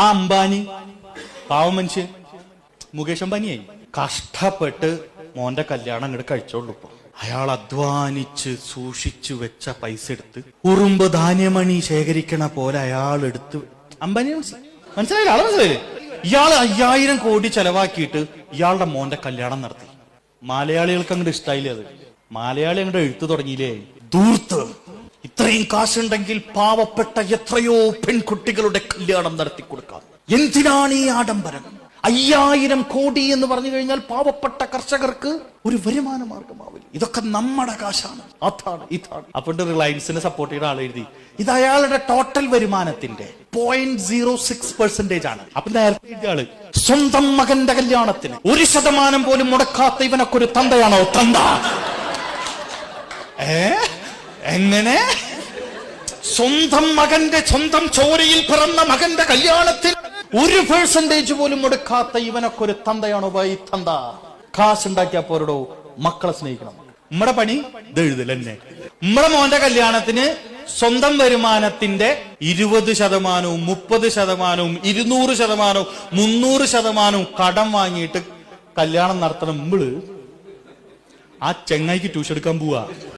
ആ അംബാനി പാവം മനുഷ്യൻ മുകേഷ് അംബാനിയായി കഷ്ടപ്പെട്ട് മോന്റെ കല്യാണം അങ്ങോട്ട് കഴിച്ചോളൂ. ഇപ്പൊ അയാൾ അധ്വാനിച്ച് സൂക്ഷിച്ചു വെച്ച പൈസ എടുത്ത് ഉറുമ്പ് ധാന്യമണി ശേഖരിക്കണ പോലെ അയാൾ എടുത്ത് അംബാനി മനസ്സിലായില്ല, ആളെ മനസ്സിലായില്ലേ? ഇയാൾ 5000 കോടി ചെലവാക്കിയിട്ട് ഇയാളുടെ മോന്റെ കല്യാണം നടത്തി. മലയാളികൾക്ക് അങ്ങോട്ട് ഇഷ്ടായില്ലേ? അത് മലയാളി അങ്ങോട്ട് എഴുത്തു തുടങ്ങിയില്ലേ? ദൂർത്ത് ഇത്രയും കാശുണ്ടെങ്കിൽ പാവപ്പെട്ട എത്രയോ പെൺകുട്ടികളുടെ കല്യാണം നടത്തി കൊടുക്കാം. എന്തിനാണ് ഈ ആഡംബരം? 5000 കോടി എന്ന് പറഞ്ഞു കഴിഞ്ഞാൽ പാവപ്പെട്ട കർഷകർക്ക് ഒരു വരുമാന മാർഗമാവില്ല. ഇതൊക്കെ നമ്മുടെ കാശാണ്, അതാണ് ഇതാണ്. അപ്പോൾ റിലയൻസിനെ സപ്പോർട്ട് ചെയ്ത ആൾ എഴുതി ഇത് അയാളുടെ ടോട്ടൽ വരുമാനത്തിന്റെ 0.06% ആണ്. അപ്പൊ നേരത്തെ ആള് സ്വന്തം മകന്റെ കല്യാണത്തിന് 1% പോലും മുടക്കാത്ത ഇവനൊക്കെ ഒരു തന്തയാണോ തന്ത? എങ്ങനെ സ്വന്തം മകന്റെ സ്വന്തം ചോരയിൽ പിറന്ന മകന്റെ കല്യാണത്തിൽ 1% പോലും മുടക്കാത്ത ഇവനൊക്കെ ഒരു തന്തയാണോ ബൈ തന്ത? കാശുണ്ടാക്കിയാ പോരടോ, മക്കളെ സ്നേഹിക്കണം. നമ്മുടെ പണി ഇത് എഴുതലെന്നെ. നമ്മുടെ മോന്റെ കല്യാണത്തിന് സ്വന്തം വരുമാനത്തിന്റെ 20%, 30%, 200%, 300% കടം വാങ്ങിയിട്ട് കല്യാണം നടത്തണം. നമ്മള് ആ ചെങ്ങായിക്ക് ട്യൂഷൻ എടുക്കാൻ പോവാ.